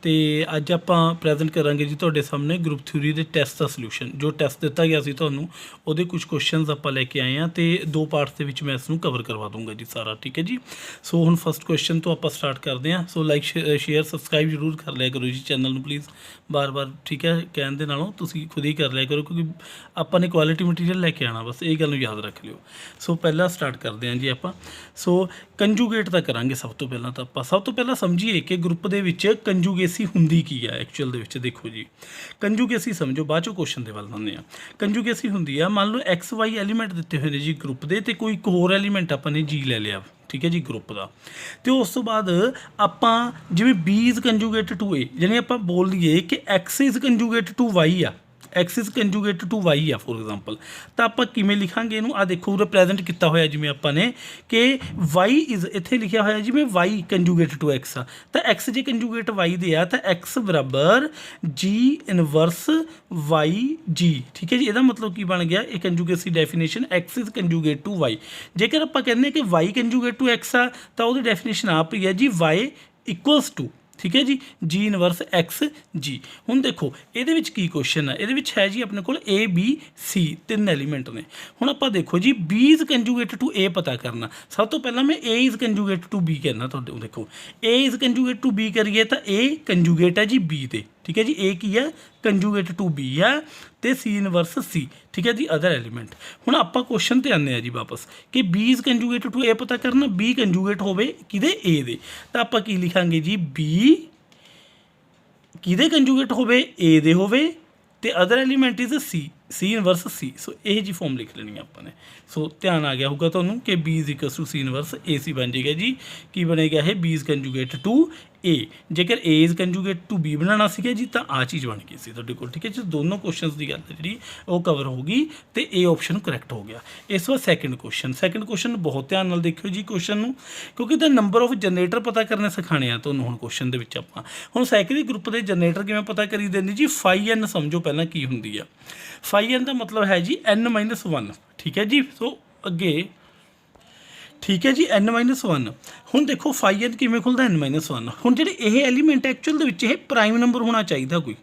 तो अज आपां प्रैजेंट करांगे जी तुहाडे सामने ग्रुप थ्योरी के टैसट का सल्यूशन। जो टैसट दिता गया सी तुहानूं उहदे कुछ क्वेश्चनस आपां लैके आए हैं, तो दो पार्ट्स दे विच मैं इसनूं कवर करवा दूंगा जी सारा, ठीक है जी। सो हुण फस्ट क्वेश्चन तो आपां स्टार्ट करते हैं। सो लाइक शेयर सबसक्राइब जरूर कर लिया करो जी चैनल नूं प्लीज़, बार बार, ठीक है। कहण दे नालों तुसीं खुद ही कर लिया करो, क्योंकि आपां ने क्वालिटी मटीरियल लैके आना, बस ये गल नूं याद रख लिओ। सो पहला स्टार्ट करते हैं जी आपां। सो कंजूगेट दा करांगे सब तो पहला। तो आपां सब तो पहला समझिए कि ग्रुप दे विच कंजूगेसी हुंदी की है एक्चुअल दे विच। देखो जी, कंजूगेसी समझो, बाद चों क्वेश्चन दे वल आਉਂਦੇ ਆ। कंजूगेसी हुंदी है, मान लो एक्स वाई एलीमेंट दिते हुए ने जी ग्रुप दे, ते कोई एक होर एलीमेंट आपां ने जी ले लिया, ठीक है जी, ग्रुप का। तो उस तो बाद आपां जिवें B is conjugate to A, यानी आपां बोल दईए कि X is conjugate to Y आ, X is conjugate to Y आ फॉर एग्जाम्पल। तो आप किमें लिखांगे इनू, आ देखो रिप्रैजेंट किया होया जिमें आपां ने कि वाई इज़ इत्थे लिखिया होया जिमें वाई कंजूगेट टू एक्स आ। तो एक्स जे कंजूगेट वाई दे आ तो एक्स बराबर जी इनवर्स वाई जी, ठीक है जी। ਇਹਦਾ मतलब की बन गया एक conjugacy definition, X is conjugate to Y. जेकर आप कहने कि वाई कंजूगेट टू एक्स आ तो वो डेफिनेशन आप ही है जी वाई इक्वल्स टू, ठीक है जी, जी इनवर्स एक्स जी। हुण देखो ये की क्वेश्चन है, ये है जी अपने को ए बी सी तीन एलीमेंट ने। हुण आपां देखो जी B is conjugate to A पता करना, सब तो पहला मैं A is conjugate to B करना। तो देखो A is conjugate to B करिए तो ए कंजूगेट है जी बी ते, ठीक है जी। ए की है कंजूगेट टू बी है, तो सी इनवर्स सी, ठीक है जी, अदर एलीमेंट। हुण आपां क्वेश्चन ते आने जी वापस कि B is conjugate to A पता करना, बी कंजूगेट होवे किदे ए दे। तो आपां की लिखांगे जी बी किदे कंजूगेट होवे ए दे होवे, ते other element is C, C inverse C. So यह जी फॉर्म लिख लेनी आपने। सो ध्यान आ गया होगा तुहानूं कि B is equals to C inverse A C बन जाएगा जी। की बनेगा है B is conjugate to A. जेकर A is conjugate to B बनाना सीगा जी तो आ चीज़ बन गई सी तुहाडे कोल, ठीक है जी। दोनों क्वेश्चन की गल जी वो कवर होगी, तो ए ऑप्शन करैक्ट हो गया। इस बार सैकेंड क्वेश्चन बहुत ध्यान नाल देखियो जी क्वेश्चन नूं, क्योंकि तो नंबर ऑफ जनरेटर पता करने सिखाने आ तुहानूं। हुण क्वेश्चन दे विच आपां हुण सैकंडरी ग्रुप के जनरेटर किवें पता करी देने जी, फाई एन समझो पहलां की हुंदी आ। फाई एन का मतलब है जी एन माइनस वन, ठीक है जी। सो अगे ठीक है जी एन माइनस वन। हुण देखो फाई एन किवें खुलदा एन माइनस वन। हुण जिहड़े ये एलीमेंट एक्चुअल दे विच ये प्राइम नंबर होना चाहिए कोई,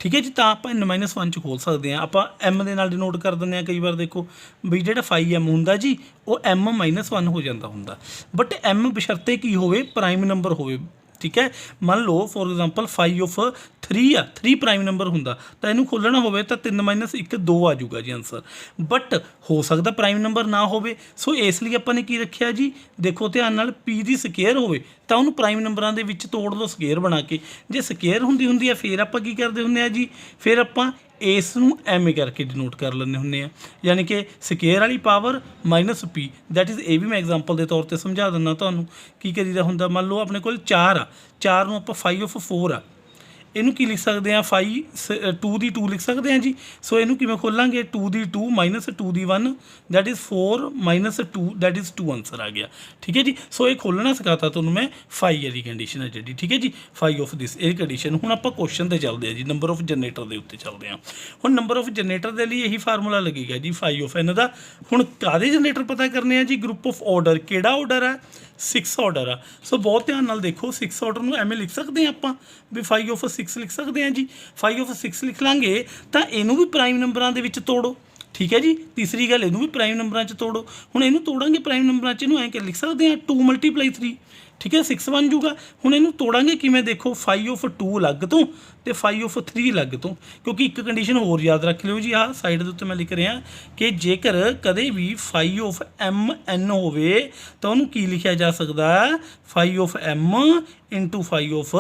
ठीक है जी। तो आप एन माइनस वन च खोल सकते हैं, आप एम के नाल डिनोट कर देंगे हैं। कई बार देखो भी जो फाई एम होंदा जी वो एम माइनस वन हो जाता होंदा, बट एम बशर्ते की होवे प्राइम नंबर होवे, ठीक है। मान लो for example phi of three आ, थ्री प्राइम नंबर होंदा तो इनू खोलना होवे तो 3 माइनस 1 2 आ जाऊगा जी आंसर, बट हो सकता प्राइम नंबर ना होवे। सो इसलिए अपने की रखिया जी, देखो ध्यान नाल पी दी स्केयर होवे तो उन्होंने प्राइम नंबरों के विच तोड़ लो स्केयर बना के। जे स्केयर हुंदी है फिर आप की करते हुंदे जी, फिर आप इस नूं एम करके डिनोट कर लेंदे हुंदे हैं, यानी कि स्केयर वाली power minus P, that is ये भी मैं एग्जाम्पल के तौर पर समझा दिंदा तुहानूं। की करीदा हुंदा, मान लो अपने कोल 4 आ, 4 नूं आपां फाई ऑफ 4 आ, इनू की लिख सकते हैं फाई 2 की 2 लिख सकते हैं जी। सो इनू किवें खोलांगे 2 की 2 माइनस 2 की 1, that is 4 minus 2, that is 2 answer आ गया, ठीक है जी। सो ये खोलना सिखाता तुहानूं मैं फाई वाली कंडीशन है जी, ठीक है जी, फाई ऑफ दिस ये कंडीशन। हुण आपां क्वेश्चन ते चलते हैं जी, नंबर ऑफ जनरेटर के उत्ते चलते हैं। हुण नंबर ऑफ जनरेटर के लिए यही फार्मूला लगेगा जी फाई ऑफ एन का। हुण कादे जनरेटर पता करने हैं जी, ग्रुप ऑफ ऑर्डर, किहड़ा ऑर्डर है 6 ऑर्डर आ। सो बहुत ध्यान नाल देखो 6 ऑर्डर में एवें लिख सकते हैं आप भी फाई ऑफ 6 लिख सकते हैं जी। फाई ऑफ 6 लिख लाँगे तो इनू भी प्राइम नंबरों के तोड़ो, ठीक है जी। तीसरी गल इनू भी प्राइम नंबरों तोड़ो। हुण इनू तोड़ांगे प्राइम नंबरों इनू ऐ लिख सकते हैं 2 × 3, ठीक है 6 बन जूगा। हुण इनू तोड़ांगे किवें, देखो फाई ऑफ 2 अलग तो तो फाई ऑफ 3 अलग तो, क्योंकि एक कंडीशन होर याद रख लियो जी, आह साइड के उत्ते मैं लिख रहा कि जेकर कदे भी फाई ऑफ एम एन होवे तो उन्होंने की लिखा जा सकता है phi of M into phi of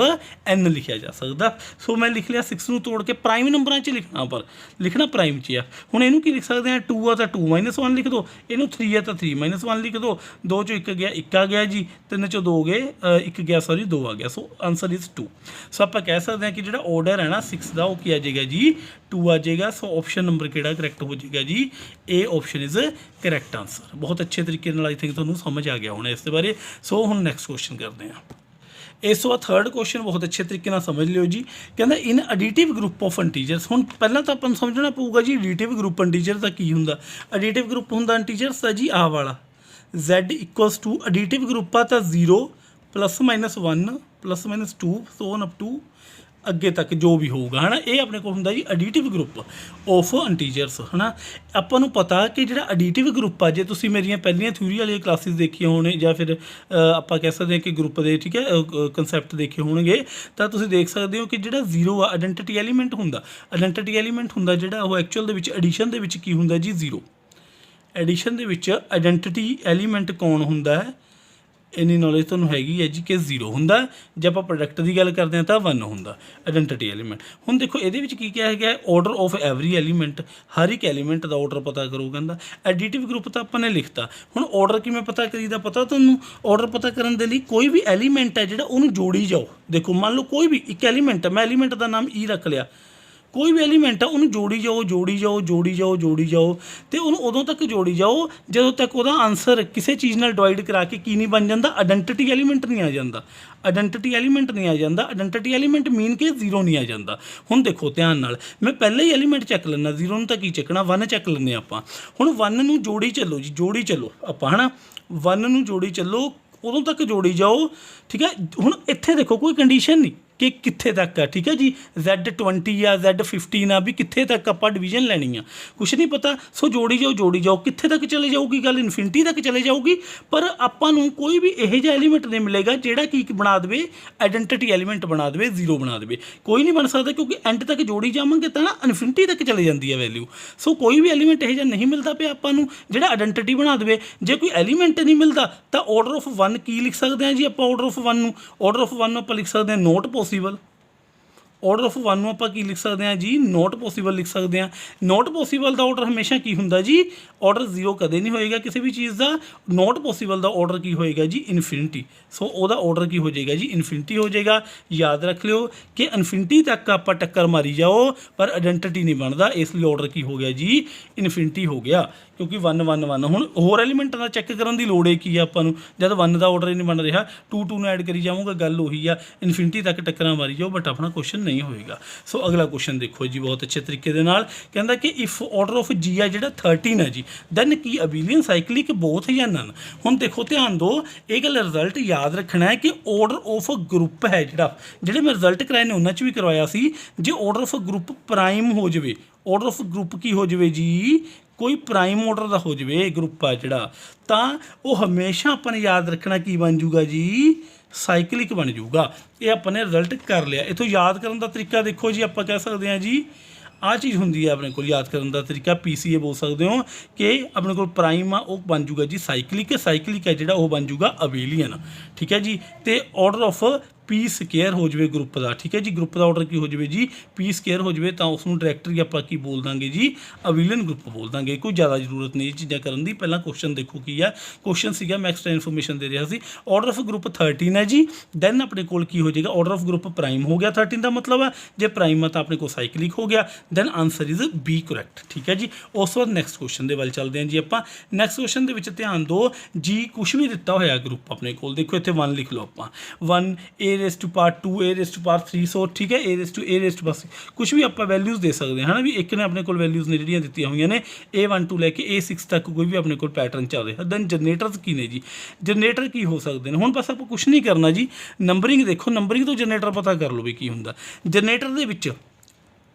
N लिखा जा सकता। सो मैं लिख लिया 6 नूं तोड़ के प्राइम नंबरों च लिखना, पर लिखना प्राइम च आ। हुण इनू की लिख सकते हैं 2 आ तो 2 माइनस 1 लिख दो, इनू 3 आ तो 3 माइनस 1 लिख दो, 2 चो 1 गया 1 आ गया जी, 3 चो 2 गए 1 गया, सॉरी 2 आ गया। So answer is 2। सो आप कह सकते हैं कि जो ऑर्डर है ना 6 का वो क्या आ जाएगा जी 2 आ जाएगा। सो ऑप्शन नंबर किहड़ा करैक्ट हो जाएगा जी, A option is correct answer. बहुत अच्छे तरीके आई थिंक तुहानूं समझ आ गया होना इस बारे। सो हुण नैक्सट क्वेश्चन करते हैं। इस बाद थर्ड क्वेश्चन बहुत अच्छे तरीके नाल समझ लियो जी, कहना इन एडिटिव ग्रुप ऑफ इंटीजर्स। हुण पहला तो अपन समझना पऊगा जी एडिटिव ग्रुप इंटीजर का की हुंदा। एडिटिव ग्रुप हुंदा इंटीजर्स का जी आह वाला Z equals to additive group आ तो 0 +-1 +-2 ਸੋ ਔਨ ਅਪ ਟੂ ਅੱਗੇ ਤੱਕ ਜੋ ਵੀ ਹੋਊਗਾ ਹੈ ਨਾ। ਇਹ ਆਪਣੇ ਕੋਲ ਹੁੰਦਾ ਜੀ ਐਡੀਟਿਵ ਗਰੁੱਪ ਆਫ ਇੰਟੀਜਰਸ ਹੈ ਨਾ। ਆਪਾਂ ਨੂੰ ਪਤਾ ਕਿ ਜਿਹੜਾ ਐਡੀਟਿਵ ਗਰੁੱਪ ਆ, ਜੇ ਤੁਸੀਂ ਮੇਰੀਆਂ ਪਹਿਲੀਆਂ ਥਿਊਰੀ ਵਾਲੀਆਂ ਕਲਾਸਿਸ ਦੇਖੀਆਂ ਹੋਣੇ ਜਾਂ ਫਿਰ ਆਪਾਂ ਕਹਿ ਸਕਦੇ ਹਾਂ ਕਿ ਗਰੁੱਪ ਦੇ ਠੀਕ ਹੈ ਕਨਸੈਪਟ ਦੇਖੇ ਹੋਣਗੇ, ਤਾਂ ਤੁਸੀਂ ਦੇਖ ਸਕਦੇ ਹੋ ਕਿ ਜਿਹੜਾ ਜ਼ੀਰੋ ਆ ਆਇਡੈਂਟੀਟੀ ਐਲੀਮੈਂਟ ਹੁੰਦਾ। ਆਇਡੈਂਟੀਟੀ ਐਲੀਮੈਂਟ ਹੁੰਦਾ ਜਿਹੜਾ ਉਹ ਐਕਚੁਅਲ ਦੇ ਵਿੱਚ ਐਡੀਸ਼ਨ ਦੇ ਵਿੱਚ ਕੀ ਹੁੰਦਾ ਜੀ, ਜ਼ੀਰੋ। ਐਡੀਸ਼ਨ ਦੇ ਵਿੱਚ ਆਇਡੈਂਟੀਟੀ ਐਲੀਮੈਂਟ ਕੌਣ ਹੁੰਦਾ ਹੈ, ਇੰਨੀ ਨੌਲੇਜ ਤੁਹਾਨੂੰ ਹੈਗੀ ਹੈ ਜੀ ਕਿ 0 ਹੁੰਦਾ। ਜੇ ਆਪਾਂ ਪ੍ਰੋਡਕਟ ਦੀ ਗੱਲ ਕਰਦੇ ਹਾਂ ਤਾਂ 1 ਹੁੰਦਾ ਆਇਡੈਂਟੀਟੀ ਐਲੀਮੈਂਟ। ਹੁਣ ਦੇਖੋ ਇਹਦੇ ਵਿੱਚ ਕੀ ਕਿਹਾ ਗਿਆ, ਆਰਡਰ ਆਫ ਐਵਰੀ ਐਲੀਮੈਂਟ, ਹਰ ਇੱਕ ਐਲੀਮੈਂਟ ਦਾ ਆਰਡਰ ਪਤਾ ਕਰੋ ਕਹਿੰਦਾ। ਐਡੀਟਿਵ ਗਰੁੱਪ ਤਾਂ ਆਪਾਂ ਨੇ ਲਿਖਤਾ। ਹੁਣ ਆਰਡਰ ਕਿਵੇਂ ਪਤਾ ਕਰੀਦਾ, ਪਤਾ ਤੁਹਾਨੂੰ? ਆਰਡਰ ਪਤਾ ਕਰਨ ਦੇ ਲਈ ਕੋਈ ਵੀ ਐਲੀਮੈਂਟ ਹੈ ਜਿਹੜਾ ਉਹਨੂੰ ਜੋੜੀ ਜਾਓ। ਦੇਖੋ ਮੰਨ ਲਓ ਕੋਈ ਵੀ ਇੱਕ ਐਲੀਮੈਂਟ ਹੈ, ਮੈਂ ਐਲੀਮੈਂਟ ਦਾ ਨਾਮ ਈ ਰੱਖ ਲਿਆ, ਕੋਈ ਵੀ ਐਲੀਮੈਂਟ ਆ ਉਹਨੂੰ ਜੋੜੀ ਜਾਓ ਜੋੜੀ ਜਾਓ ਜੋੜੀ ਜਾਓ ਜੋੜੀ ਜਾਓ, ਅਤੇ ਉਹਨੂੰ ਉਦੋਂ ਤੱਕ ਜੋੜੀ ਜਾਓ ਜਦੋਂ ਤੱਕ ਉਹਦਾ ਆਨਸਰ ਕਿਸੇ ਚੀਜ਼ ਨਾਲ ਡਿਵਾਈਡ ਕਰਾ ਕੇ ਕੀ ਨਹੀਂ ਬਣ ਜਾਂਦਾ, ਆਇਡੈਂਟੀਟੀ ਐਲੀਮੈਂਟ ਨਹੀਂ ਆ ਜਾਂਦਾ। ਆਇਡੈਂਟੀਟੀ ਐਲੀਮੈਂਟ ਨਹੀਂ ਆ ਜਾਂਦਾ, ਆਇਡੈਂਟੀਟੀ ਐਲੀਮੈਂਟ ਮੀਨ ਕਿ 0 ਨਹੀਂ ਆ ਜਾਂਦਾ। ਹੁਣ ਦੇਖੋ ਧਿਆਨ ਨਾਲ, ਮੈਂ ਪਹਿਲਾਂ ਹੀ ਐਲੀਮੈਂਟ ਚੱਕ ਲੈਂਦਾ, 0 ਨੂੰ ਤਾਂ ਕੀ ਚੱਕਣਾ, 1 ਚੱਕ ਲੈਂਦੇ ਆਪਾਂ। ਹੁਣ 1 ਨੂੰ ਜੋੜੀ ਚੱਲੋ ਜੀ, ਜੋੜੀ ਚੱਲੋ ਆਪਾਂ ਹੈ ਨਾ, 1 ਨੂੰ ਜੋੜੀ ਚੱਲੋ, ਉਦੋਂ ਤੱਕ ਜੋੜੀ ਜਾਓ ਠੀਕ ਹੈ। ਹੁਣ ਇੱਥੇ ਦੇਖੋ ਕੋਈ ਕੰਡੀਸ਼ਨ ਨਹੀਂ ਕਿ ਕਿੱਥੇ ਤੱਕ ਆ, ਠੀਕ ਹੈ ਜੀ, Z20 ਆ Z15 ਆ, ਵੀ ਕਿੱਥੇ ਤੱਕ ਆਪਾਂ ਡਿਵੀਜ਼ਨ ਲੈਣੀ ਆ, ਕੁਛ ਨਹੀਂ ਪਤਾ। ਸੋ ਜੋੜੀ ਜਾਓ ਕਿੱਥੇ ਤੱਕ ਚਲੇ ਜਾਊਗੀ ਗੱਲ, ਇਨਫਿਨਿਟੀ ਤੱਕ ਚਲੇ ਜਾਊਗੀ। ਪਰ ਆਪਾਂ ਨੂੰ ਕੋਈ ਵੀ ਇਹੋ ਜਿਹਾ ਐਲੀਮੈਂਟ ਨਹੀਂ ਮਿਲੇਗਾ ਜਿਹੜਾ ਕੀ ਬਣਾ ਦੇਵੇ, ਆਇਡੈਂਟੀਟੀ ਐਲੀਮੈਂਟ ਬਣਾ ਦੇਵੇ, 0 ਬਣਾ ਦੇਵੇ। ਕੋਈ ਨਹੀਂ ਬਣ ਸਕਦਾ, ਕਿਉਂਕਿ ਐਂਡ ਤੱਕ ਜੋੜੀ ਜਾਵਾਂਗੇ ਤਾਂ ਨਾ ਇਨਫਿਨਿਟੀ ਤੱਕ ਚਲੇ ਜਾਂਦੀ ਹੈ ਵੈਲਿਊ। ਸੋ ਕੋਈ ਵੀ ਐਲੀਮੈਂਟ ਇਹੋ ਜਿਹਾ ਨਹੀਂ ਮਿਲਦਾ ਪਿਆ ਆਪਾਂ ਨੂੰ ਜਿਹੜਾ ਆਇਡੈਂਟੀਟੀ ਬਣਾ ਦੇਵੇ। ਜੇ ਕੋਈ ਐਲੀਮੈਂਟ ਨਹੀਂ ਮਿਲਦਾ ਤਾਂ ਆਰਡਰ ਆਫ 1 ਕੀ ਲਿਖ ਸਕਦੇ ਹਾਂ ਜੀ ਆਪਾਂ, ਆਰਡਰ ਆਫ 1 ਨੂੰ, ਆਰਡਰ ਆਫ 1 ਨੂੰ ਆਪਾਂ ਲਿਖ ਸਕਦੇ ਹਾਂ ਨੋਟ ਪੋਸੀਬਲ। ਆਰਡਰ ਆਫ 1 ਨੂੰ ਆਪਾਂ ਕੀ ਲਿਖ ਸਕਦੇ ਹਾਂ ਜੀ, ਨੋਟ ਪੋਸੀਬਲ ਲਿਖ ਸਕਦੇ ਹਾਂ। ਨੋਟ ਪੋਸੀਬਲ ਦਾ ਆਰਡਰ ਹਮੇਸ਼ਾ ਕੀ ਹੁੰਦਾ ਜੀ, ਆਰਡਰ 0 ਕਦੇ ਨਹੀਂ ਹੋਏਗਾ ਕਿਸੇ ਵੀ ਚੀਜ਼ ਦਾ। ਨੋਟ ਪੋਸੀਬਲ ਦਾ ਆਰਡਰ ਕੀ ਹੋਏਗਾ ਜੀ, ਇਨਫਿਨਿਟੀ। ਸੋ ਉਹਦਾ ਆਰਡਰ ਕੀ ਹੋ ਜਾਏਗਾ ਜੀ, ਇਨਫਿਨਿਟੀ ਹੋ ਜਾਏਗਾ। ਯਾਦ ਰੱਖ ਲਿਓ ਕਿ ਇਨਫਿਨਿਟੀ ਤੱਕ ਆਪਾਂ ਟੱਕਰ ਮਾਰੀ ਜਾਓ ਪਰ ਆਇਡੈਂਟੀਟੀ ਨਹੀਂ ਬਣਦਾ, ਇਸ ਲਈ ਆਰਡਰ ਕੀ ਹੋ ਗਿਆ ਜੀ, ਇਨਫਿਨਿਟੀ ਹੋ ਗਿਆ। ਕਿਉਂਕਿ 1 1 1 ਹੁਣ ਹੋਰ ਐਲੀਮੈਂਟਾਂ ਦਾ ਚੈੱਕ ਕਰਨ ਦੀ ਲੋੜ ਹੈ ਕੀ ਆ ਆਪਾਂ ਨੂੰ, ਜਦ 1 ਦਾ ਆਰਡਰ ਹੀ ਨਹੀਂ ਬਣ ਰਿਹਾ, 2 2 ਨੂੰ ਐਡ ਕਰੀ ਜਾਵਾਂਗਾ, ਗੱਲ ਉਹੀ ਆ, ਇਨਫਿਨਿਟੀ ਤੱਕ ਟੱਕਰਾਂ ਮਾਰੀ ਜਾਓ ਬਟ ਆਪਣਾ ਕੁਐਸਚਨ ਨਹੀਂ ਹੋਏਗਾ। ਸੋ ਅਗਲਾ ਕੁਐਸਚਨ ਦੇਖੋ ਜੀ ਬਹੁਤ ਅੱਛੇ ਤਰੀਕੇ ਦੇ ਨਾਲ, ਕਹਿੰਦਾ ਕਿ ਇਫ ਆਰਡਰ ਆਫ ਜੀ ਆ ਜਿਹੜਾ 13 ਹੈ ਜੀ, ਦੈਨ ਕੀ ਅਬੀਲੀਅਨ ਸਾਈਕਲਿਕ ਬੋਥ ਜਾਂ ਨਨ। ਹੁਣ ਦੇਖੋ ਧਿਆਨ ਦਿਓ, ਇਹ ਗੱਲ ਰਿਜ਼ਲਟ ਯਾਦ ਰੱਖਣਾ ਹੈ ਕਿ ਆਰਡਰ ਆਫ ਗਰੁੱਪ ਹੈ ਜਿਹੜੇ ਮੈਂ ਰਿਜ਼ਲਟ ਕਰਾਏ ਨੇ ਉਹਨਾਂ 'ਚ ਵੀ ਕਰਵਾਇਆ ਸੀ, ਜੇ ਆਰਡਰ ਆਫ ਗਰੁੱਪ ਪ੍ਰਾਈਮ ਹੋ ਜਾਵੇ, ਆਰਡਰ ਆਫ ਗਰੁੱਪ ਕੀ ਹੋ ਜਾਵੇ ਜੀ, ਕੋਈ ਪ੍ਰਾਈਮ ਆਰਡਰ ਦਾ ਹੋ ਜਾਵੇ ਗਰੁੱਪ ਆ ਜਿਹੜਾ, ਤਾਂ ਉਹ ਹਮੇਸ਼ਾ ਆਪਾਂ ਨੇ ਯਾਦ ਰੱਖਣਾ ਕੀ ਬਣ ਜੂਗਾ ਜੀ, ਸਾਈਕਲਿਕ ਬਣ ਜੂਗਾ। ਇਹ ਆਪਾਂ ਨੇ ਰਿਜ਼ਲਟ ਕਰ ਲਿਆ। ਇੱਥੋਂ ਯਾਦ ਕਰਨ ਦਾ ਤਰੀਕਾ ਦੇਖੋ ਜੀ, ਆਪਾਂ ਕਹਿ ਸਕਦੇ ਹਾਂ ਜੀ ਆਹ ਚੀਜ਼ ਹੁੰਦੀ ਹੈ ਆਪਣੇ ਕੋਲ ਯਾਦ ਕਰਨ ਦਾ ਤਰੀਕਾ, PCA ਬੋਲ ਸਕਦੇ ਹੋ ਕਿ ਆਪਣੇ ਕੋਲ ਪ੍ਰਾਈਮ ਆ ਉਹ ਬਣ ਜੂਗਾ ਜੀ ਸਾਈਕਲਿਕ, ਸਾਈਕਲਿਕ ਹੈ ਜਿਹੜਾ ਉਹ ਬਣ ਜੂਗਾ ਅਬੇਲੀਅਨ, ਠੀਕ ਹੈ ਜੀ। ਤੇ ਆਰਡਰ ਆਫ P ਸਕੇਅਰ ਹੋ ਜਾਵੇ ਗਰੁੱਪ ਦਾ, ਠੀਕ ਹੈ ਜੀ, ਗਰੁੱਪ ਦਾ ਆਰਡਰ ਕੀ ਹੋ ਜਾਵੇ ਜੀ, P ਸਕੇਅਰ ਹੋ ਜਾਵੇ, ਤਾਂ ਉਸ ਨੂੰ ਡਾਇਰੈਕਟਰੀ ਆਪਾਂ ਕੀ ਬੋਲ ਦਾਂਗੇ ਜੀ, ਅਬੇਲੀਅਨ ਗਰੁੱਪ ਬੋਲ ਦਾਂਗੇ। ਕੋਈ ਜ਼ਿਆਦਾ ਜ਼ਰੂਰਤ ਨਹੀਂ ਇਹ ਚੀਜ਼ਾਂ ਕਰਨ ਦੀ। ਪਹਿਲਾਂ ਕੁਐਸਚਨ ਦੇਖੋ ਕੀ ਆ, ਕੁਐਸਚਨ ਸੀਗਾ ਮੈਂ ਐਕਸਟਰਾ ਇਨਫੋਰਮੇਸ਼ਨ ਦੇ ਰਿਹਾ ਸੀ। ਆਰਡਰ ਆਫ ਗਰੁੱਪ 13 ਹੈ ਜੀ, ਦੈਨ ਆਪਣੇ ਕੋਲ ਕੀ ਹੋ ਜਾਏਗਾ, ਆਰਡਰ ਆਫ ਗਰੁੱਪ ਪ੍ਰਾਈਮ ਹੋ ਗਿਆ 13 ਦਾ ਮਤਲਬ ਹੈ, ਜੇ ਪ੍ਰਾਈਮ ਆ ਤਾਂ ਆਪਣੇ ਕੋਲ ਸਾਈਕਲਿਕ ਹੋ ਗਿਆ, then answer is B correct, ਠੀਕ ਹੈ ਜੀ। ਉਸ ਤੋਂ ਬਾਅਦ ਨੈਕਸਟ ਕੁਐਸਚਨ ਦੇ ਵੱਲ ਚੱਲਦੇ ਹਾਂ ਜੀ ਆਪਾਂ। ਨੈਕਸਟ ਕੁਐਸਚਨ ਦੇ ਵਿੱਚ ਧਿਆਨ ਦਿਓ ਜੀ, ਕੁਛ ਵੀ ਦਿੱਤਾ ਹੋਇਆ ਗਰੁੱਪ ਆਪਣੇ ਕੋਲ, ਦੇਖੋ ਇੱਥੇ 1 ਲਿਖ ਲਓ ਆਪਾਂ, 1 A⁻², 2 A⁻3, ਸੋ ਠੀਕ ਹੈ A⁻A⁻, ਕੁਛ ਵੀ ਆਪਾਂ ਵੈਲਿਊਜ਼ ਦੇ ਸਕਦੇ ਹਾਂ ਹੈ ਨਾ, ਵੀ ਇੱਕ ਨੇ ਆਪਣੇ ਕੋਲ ਵੈਲਿਊਜ਼ ਨੇ ਜਿਹੜੀਆਂ ਦਿੱਤੀਆਂ ਹੋਈਆਂ ਨੇ A1 ਤੋਂ ਲੈ ਕੇ A6 ਤੱਕ ਕੋਈ ਵੀ ਆਪਣੇ ਕੋਲ ਪੈਟਰਨ ਚੱਲ ਰਿਹਾ। ਦੈਨ ਜਨਰੇਟਰਸ ਕੀ ਨੇ ਜੀ, ਜਨਰੇਟਰ ਕੀ ਹੋ ਸਕਦੇ ਨੇ। ਹੁਣ ਬਸ ਆਪਾਂ ਕੁਛ ਨਹੀਂ ਕਰਨਾ ਜੀ, ਨੰਬਰਿੰਗ ਦੇਖੋ, ਨੰਬਰਿੰਗ ਤੋਂ ਜਨਰੇਟਰ ਪਤਾ ਕਰ ਲਓ ਵੀ ਕੀ ਹੁੰਦਾ। ਜਨਰੇਟਰ ਦੇ ਵਿੱਚ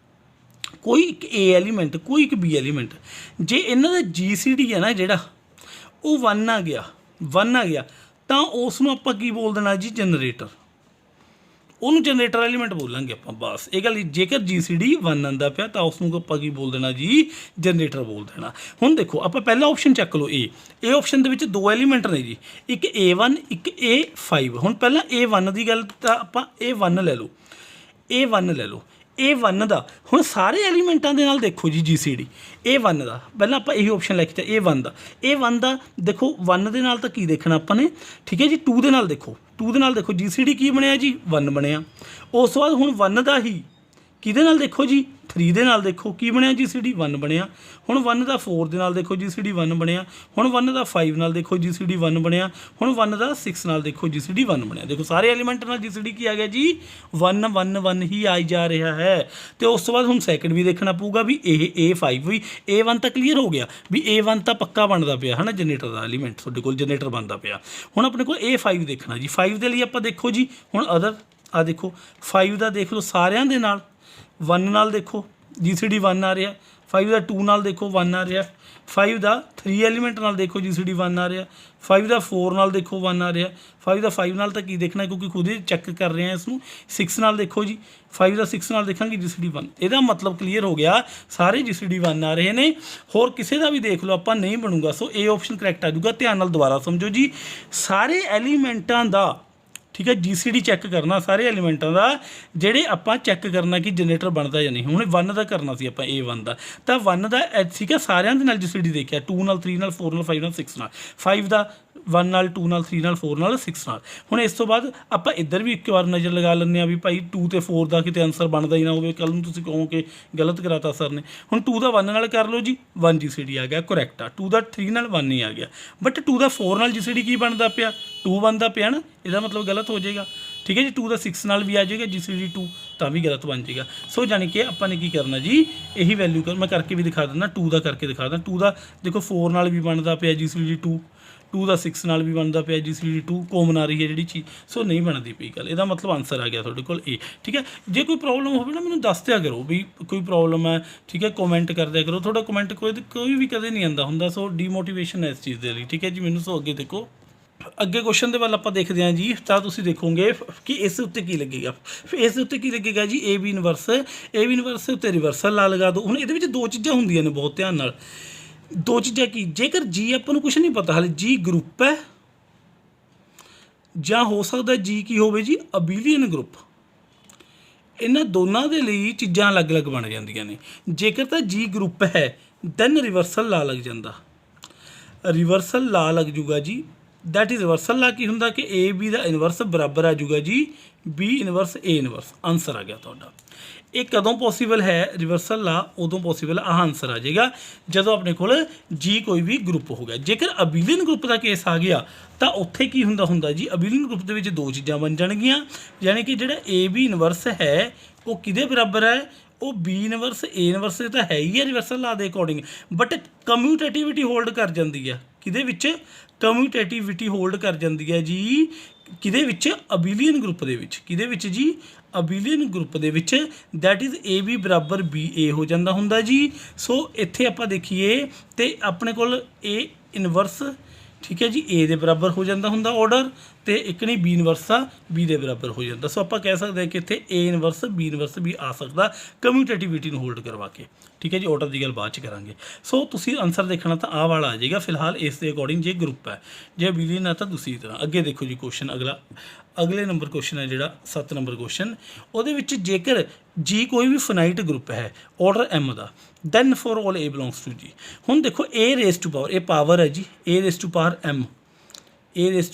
ਕੋਈ ਇੱਕ A ਐਲੀਮੈਂਟ, ਕੋਈ ਇੱਕ B ਐਲੀਮੈਂਟ, ਜੇ ਇਹਨਾਂ ਦਾ GCD ਹੈ ਨਾ ਜਿਹੜਾ ਉਹ 1 ਆ ਗਿਆ, 1 ਆ ਗਿਆ, ਤਾਂ ਉਸ ਨੂੰ ਆਪਾਂ ਕੀ ਬੋਲ ਦੇਣਾ ਜੀ, ਜਨਰੇਟਰ। ਉਹਨੂੰ ਜਨਰੇਟਰ ਐਲੀਮੈਂਟ ਬੋਲਾਂਗੇ ਆਪਾਂ, ਬਸ ਇਹ ਗੱਲ। ਜੇਕਰ GCD 1 ਆਉਂਦਾ ਪਿਆ ਤਾਂ ਉਸ ਨੂੰ ਆਪਾਂ ਕੀ ਬੋਲ ਦੇਣਾ ਜੀ, ਜਨਰੇਟਰ ਬੋਲ ਦੇਣਾ। ਹੁਣ ਦੇਖੋ ਆਪਾਂ ਪਹਿਲਾ ਆਪਸ਼ਨ ਚੱਕ ਲਓ ਇਹ ਆਪਸ਼ਨ ਦੇ ਵਿੱਚ 2 ਐਲੀਮੈਂਟ ਨੇ ਜੀ, ਇੱਕ A1 ਇੱਕ A5। ਹੁਣ ਪਹਿਲਾਂ A1 ਦੀ ਗੱਲ ਤਾਂ ਆਪਾਂ A1 ਲੈ ਲਓ, A1 ਲੈ ਲਓ, A1 ਦਾ ਹੁਣ ਸਾਰੇ ਐਲੀਮੈਂਟਾਂ ਦੇ ਨਾਲ ਦੇਖੋ ਜੀ GCD A1 ਦਾ, ਪਹਿਲਾਂ ਆਪਾਂ ਇਹੀ ਆਪਸ਼ਨ ਲੈ ਕੇ A1 ਦਾ ਦੇਖੋ 1 ਦੇ ਨਾਲ ਤਾਂ ਕੀ ਦੇਖਣਾ ਆਪਾਂ ਨੇ, ਠੀਕ ਹੈ ਜੀ। 2 ਦੇ ਨਾਲ ਦੇਖੋ, 2 ਦੇ ਨਾਲ ਦੇਖੋ GCD ਕੀ ਬਣਿਆ ਜੀ, 1 ਬਣਿਆ। ਉਸ ਤੋਂ ਬਾਅਦ ਹੁਣ 1 ਦਾ ਹੀ ਕਿਹਦੇ ਨਾਲ ਦੇਖੋ ਜੀ, 3 ਦੇ ਨਾਲ ਦੇਖੋ ਕੀ ਬਣਿਆ GCD 1 ਬਣਿਆ। ਹੁਣ 1 ਦਾ 4 ਦੇ ਨਾਲ ਦੇਖੋ GCD 1 ਬਣਿਆ। ਹੁਣ 1 ਦਾ 5 ਨਾਲ ਦੇਖੋ GCD 1 ਬਣਿਆ। ਹੁਣ 1 ਦਾ 6 ਨਾਲ ਦੇਖੋ GCD 1 ਬਣਿਆ। ਦੇਖੋ ਸਾਰੇ ਐਲੀਮੈਂਟ ਨਾਲ GCD ਕੀ ਆ ਗਿਆ ਜੀ 1 1 1 ਹੀ ਆਈ ਜਾ ਰਿਹਾ ਹੈ। ਤੇ ਉਸ ਤੋਂ ਬਾਅਦ ਹੁਣ ਸੈਕਿੰਡ ਵੀ ਦੇਖਣਾ ਪਊਗਾ ਵੀ ਇਹ A5 ਵੀ A1 ਤਾਂ ਕਲੀਅਰ ਹੋ ਗਿਆ ਵੀ A1 ਤਾਂ ਪੱਕਾ ਬਣਦਾ ਪਿਆ ਹੈ ਨਾ ਜਨਰੇਟਰ ਦਾ ਐਲੀਮੈਂਟ ਤੁਹਾਡੇ ਕੋਲ ਜਨਰੇਟਰ ਬਣਦਾ ਪਿਆ। ਹੁਣ ਆਪਣੇ ਕੋਲ A5 ਦੇਖਣਾ ਜੀ। 5 ਦੇ ਲਈ ਆਪਾਂ ਦੇਖੋ ਜੀ ਹੁਣ ਅਦਰ ਆ ਦੇਖੋ 5 ਦਾ ਦੇਖ ਲਓ ਸਾਰਿਆਂ ਦੇ ਨਾਲ 1 ਨਾਲ ਦੇਖੋ GCD 1 ਆ ਰਿਹਾ। 5 ਦਾ 2 ਨਾਲ ਦੇਖੋ 1 ਆ ਰਿਹਾ। 5 ਦਾ 3 ਐਲੀਮੈਂਟ ਨਾਲ ਦੇਖੋ GCD 1 ਆ ਰਿਹਾ। 5 ਦਾ 4 ਨਾਲ ਦੇਖੋ 1 ਆ ਰਿਹਾ। 5 ਦਾ 5 ਨਾਲ ਤਾਂ ਕੀ ਦੇਖਣਾ ਕਿਉਂਕਿ ਖੁਦ ਹੀ ਚੈੱਕ ਕਰ ਰਹੇ ਹਾਂ ਇਸ ਨੂੰ। 6 ਨਾਲ ਦੇਖੋ ਜੀ 5 ਦਾ 6 ਨਾਲ ਦੇਖਾਂਗੇ GCD 1। ਇਹਦਾ ਮਤਲਬ ਕਲੀਅਰ ਹੋ ਗਿਆ ਸਾਰੇ GCD 1 ਆ ਰਹੇ ਨੇ। ਹੋਰ ਕਿਸੇ ਦਾ ਵੀ ਦੇਖ ਲਓ ਆਪਾਂ ਨਹੀਂ ਬਣੂਗਾ। ਸੋ ਇਹ ਆਪਸ਼ਨ ਕਰੈਕਟ ਆ ਜਾਊਗਾ। ਧਿਆਨ ਨਾਲ ਦੁਬਾਰਾ ਸਮਝੋ ਜੀ ਸਾਰੇ ਐਲੀਮੈਂਟਾਂ ਦਾ ਠੀਕ ਹੈ GCD ਚੈੱਕ ਕਰਨਾ ਸਾਰੇ ਐਲੀਮੈਂਟਾਂ ਦਾ ਜਿਹੜੇ ਆਪਾਂ ਚੈੱਕ ਕਰਨਾ ਕਿ ਜਨਰੇਟਰ ਬਣਦਾ ਜਾਂ ਨਹੀਂ। ਹੁਣ 1 ਦਾ ਕਰਨਾ ਸੀ ਆਪਾਂ A1 ਦਾ ਤਾਂ 1 ਦਾ ਠੀਕ ਹੈ ਸਾਰਿਆਂ ਦੇ ਨਾਲ GCD ਦੇਖਿਆ 2 ਨਾਲ 3 ਨਾਲ 4 ਨਾਲ 5 ਨਾਲ 6 ਨਾਲ 5 ਦਾ 1 ਨਾਲ 2 ਨਾਲ 3 ਨਾਲ 4 ਨਾਲ 6 ਨਾਲ। ਹੁਣ ਇਸ ਤੋਂ ਬਾਅਦ ਆਪਾਂ ਇੱਧਰ ਵੀ ਇੱਕ ਵਾਰ ਨਜ਼ਰ ਲਗਾ ਲੈਂਦੇ ਹਾਂ ਵੀ ਭਾਈ 2 ਤੇ 4 ਦਾ ਕਿਤੇ ਆਨਸਰ ਬਣਦਾ ਹੀ ਨਾ ਹੋਵੇ ਕੱਲ੍ਹ ਨੂੰ ਤੁਸੀਂ ਕਹੋ ਕਿ ਗਲਤ ਕਰਾਤਾ ਸਰ ਨੇ। ਹੁਣ 2 ਦਾ 1 ਨਾਲ ਕਰ ਲਓ ਜੀ 1 GCD ਆ ਗਿਆ ਕਰੈਕਟ ਆ। 2 ਦਾ 3 ਨਾਲ 1 ਹੀ ਆ ਗਿਆ ਬਟ 2 ਦਾ 4 ਨਾਲ GCD ਕੀ ਬਣਦਾ ਪਿਆ 2 ਬਣਦਾ ਪਿਆ ਨਾ ਇਹਦਾ ਮਤਲਬ ਗਲਤ ਹੋ ਜਾਏਗਾ। ਠੀਕ ਹੈ ਜੀ 2 ਦਾ 6 ਨਾਲ ਵੀ ਆ ਜਾਏਗਾ GCD 2 ਤਾਂ ਵੀ ਗਲਤ ਬਣ ਜਾਏਗਾ। ਸੋ ਜਾਣੀ ਕਿ ਆਪਾਂ ਨੇ ਕੀ ਕਰਨਾ ਜੀ ਇਹੀ ਵੈਲਿਊ ਮੈਂ ਕਰਕੇ ਵੀ ਦਿਖਾ ਦਿੰਦਾ 2 ਦਾ ਕਰਕੇ ਦਿਖਾ ਦਿੰਦਾ। 2 ਦਾ ਦੇਖੋ 4 ਨਾਲ ਵੀ ਬਣਦਾ ਪਿਆ GCD 2 ਦਾ 6 ਨਾਲ ਵੀ ਬਣਦਾ ਪਿਆ GCD 2 ਕੋਮਨ ਆ ਰਹੀ ਹੈ ਜਿਹੜੀ ਚੀਜ਼। ਸੋ ਨਹੀਂ ਬਣਦੀ ਪਈ ਗੱਲ ਇਹਦਾ ਮਤਲਬ ਆਨਸਰ ਆ ਗਿਆ ਤੁਹਾਡੇ ਕੋਲ A। ਠੀਕ ਹੈ ਜੇ ਕੋਈ ਪ੍ਰੋਬਲਮ ਹੋਵੇ ਨਾ ਮੈਨੂੰ ਦੱਸ ਦਿਆ ਕਰੋ ਵੀ ਕੋਈ ਪ੍ਰੋਬਲਮ ਹੈ। ਠੀਕ ਹੈ ਕਮੈਂਟ ਕਰ ਦਿਆ ਕਰੋ। ਤੁਹਾਡਾ ਕਮੈਂਟ ਕੋਈ ਵੀ ਕਦੇ ਨਹੀਂ ਆਉਂਦਾ ਹੁੰਦਾ। ਸੋ ਡੀਮੋਟੀਵੇਸ਼ਨ ਹੈ ਇਸ ਚੀਜ਼ ਦੇ ਲਈ। ਠੀਕ ਹੈ ਜੀ ਮੈਨੂੰ ਸੋ ਅੱਗੇ ਦੇਖੋ ਅੱਗੇ ਕੁਐਸਚਨ ਦੇ ਵੱਲ ਆਪਾਂ ਦੇਖਦੇ ਹਾਂ ਜੀ। ਤਾਂ ਤੁਸੀਂ ਦੇਖੋਗੇ ਕਿ ਇਸ ਉੱਤੇ ਕੀ ਲੱਗੇਗਾ। ਫਿਰ ਇਸ ਉੱਤੇ ਕੀ ਲੱਗੇਗਾ ਜੀ AB ਇਨਵਰਸ ਉੱਤੇ ਰਿਵਰਸਲ ਲਾ ਲਗਾ ਦਿਓ। ਹੁਣ ਇਹਦੇ ਵਿੱਚ ਦੋ ਚੀਜ਼ਾਂ ਹੁੰਦੀਆਂ ਨੇ ਬਹੁਤ ਧਿਆਨ ਨਾਲ। ਦੋ ਚੀਜ਼ਾਂ ਕੀ ਜੇਕਰ G ਆਪਾਂ ਨੂੰ ਕੁਛ ਨਹੀਂ ਪਤਾ ਹਾਲੇ G ਗਰੁੱਪ ਹੈ ਜਾਂ ਹੋ ਸਕਦਾ G ਕੀ ਹੋਵੇ ਜੀ ਅਬੀਲੀਅਨ ਗਰੁੱਪ। ਇਹਨਾਂ ਦੋਨਾਂ ਦੇ ਲਈ ਚੀਜ਼ਾਂ ਅਲੱਗ-ਅਲੱਗ ਬਣ ਜਾਂਦੀਆਂ ਨੇ। ਜੇਕਰ ਤਾਂ G ਗਰੁੱਪ ਹੈ ਦੈਨ ਰਿਵਰਸਲ ਲਾ ਲੱਗ ਜਾਂਦਾ। ਰਿਵਰਸਲ ਲਾ ਲੱਗ ਜੂਗਾ ਜੀ ਦੈਟ ਇਜ਼ ਰਿਵਰਸਲ ਲਾ ਕੀ ਹੁੰਦਾ ਕਿ AB ਦਾ ਇਨਵਰਸ ਬਰਾਬਰ ਆ ਜੂਗਾ ਜੀ B inverse A inverse. Answer ਆ ਗਿਆ ਤੁਹਾਡਾ। ਇਹ ਕਦੋਂ ਪੋਸੀਬਲ ਹੈ ਰਿਵਰਸਲ ਲਾ ਉਦੋਂ ਪੋਸੀਬਲ ਆਹ ਆਨਸਰ ਆ ਜਾਏਗਾ ਜਦੋਂ ਆਪਣੇ ਕੋਲ G ਕੋਈ ਵੀ ਗਰੁੱਪ ਹੋ ਗਿਆ। ਜੇਕਰ ਅਬੀਲੀਅਨ ਗਰੁੱਪ ਦਾ ਕੇਸ ਆ ਗਿਆ ਤਾਂ ਉੱਥੇ ਕੀ ਹੁੰਦਾ ਜੀ ਅਬੀਲੀਅਨ ਗਰੁੱਪ ਦੇ ਵਿੱਚ ਦੋ ਚੀਜ਼ਾਂ ਬਣ ਜਾਣਗੀਆਂ ਯਾਨੀ ਕਿ ਜਿਹੜਾ AB ਇਨਵਰਸ ਹੈ ਉਹ ਕਿਹਦੇ ਬਰਾਬਰ ਹੈ ਉਹ B ਇਨਵਰਸ A ਇਨਵਰਸ ਤਾਂ ਹੈ ਹੀ ਹੈ ਰਿਵਰਸਲ ਲਾ ਦੇ ਅਕੋਰਡਿੰਗ ਬਟ ਕਮਿਊਟੇਟਿਵਿਟੀ ਹੋਲਡ ਕਰ ਜਾਂਦੀ ਹੈ ਕਿਹਦੇ ਵਿੱਚ ਕਮਿਊਟੇਟਿਵਿਟੀ ਹੋਲਡ ਕਰ ਜਾਂਦੀ ਹੈ ਜੀ ਕਿਹਦੇ ਵਿੱਚ ਅਬੀਲੀਅਨ ਗਰੁੱਪ ਦੇ ਵਿੱਚ। ਕਿਹਦੇ ਵਿੱਚ ਜੀ ਅਬੀਲੀਅਨ ਗਰੁੱਪ ਦੇ ਵਿੱਚ ਦੈਟ ਇਜ਼ AB ਬਰਾਬਰ BA ਹੋ ਜਾਂਦਾ ਹੁੰਦਾ ਜੀ। ਸੋ ਇੱਥੇ ਆਪਾਂ ਦੇਖੀਏ ਤੇ ਆਪਣੇ ਕੋਲ A ਇਨਵਰਸ ਠੀਕ ਹੈ ਜੀ A ਦੇ ਬਰਾਬਰ ਹੋ ਜਾਂਦਾ ਹੁੰਦਾ ਆਰਡਰ ਤੇ ਇੱਕ ਨਹੀਂ B ਇਨਵਰਸ ਆ B ਦੇ ਬਰਾਬਰ ਹੋ ਜਾਂਦਾ। ਸੋ ਆਪਾਂ ਕਹਿ ਸਕਦੇ ਹਾਂ ਕਿ ਇੱਥੇ A ਇਨਵਰਸ B ਇਨਵਰਸ ਵੀ ਆ ਸਕਦਾ ਕਮਿਊਟੇਟਿਵਿਟੀ ਨੂੰ ਹੋਲਡ ਕਰਵਾ ਕੇ। ਠੀਕ ਹੈ ਜੀ ਆਰਡਰ ਦੀ ਗੱਲ ਬਾਅਦ ਚ ਕਰਾਂਗੇ। ਸੋ ਤੁਸੀਂ ਆਨਸਰ ਦੇਖਣਾ ਤਾਂ ਆਹ ਵਾਲਾ ਆ ਜਾਏਗਾ ਫਿਲਹਾਲ ਇਸ ਦੇ ਅਕੋਰਡਿੰਗ ਜੇ ਗਰੁੱਪ ਹੈ ਜੇ ਅਬੀਲੀਅਨ ਹੈ ਤਾਂ ਦੂਸਰੀ ਤਰ੍ਹਾਂ। ਅੱਗੇ ਦੇਖੋ ਜੀ ਕੁਐਸਚਨ ਅਗਲੇ ਨੰਬਰ ਕੁਐਸਚਨ ਹੈ ਜਿਹੜਾ 7 ਨੰਬਰ ਕੁਐਸਚਨ ਉਹਦੇ ਵਿੱਚ ਜੇਕਰ G ਕੋਈ ਵੀ ਫਾਈਨਾਈਟ ਗਰੁੱਪ ਹੈ ਆਰਡਰ M ਦਾ then for all A belongs to G। ਹੁਣ ਦੇਖੋ A ਰੇਜ਼ ਟੂ ਪਾਵਰ ਇਹ ਪਾਵਰ ਹੈ ਜੀ A raise to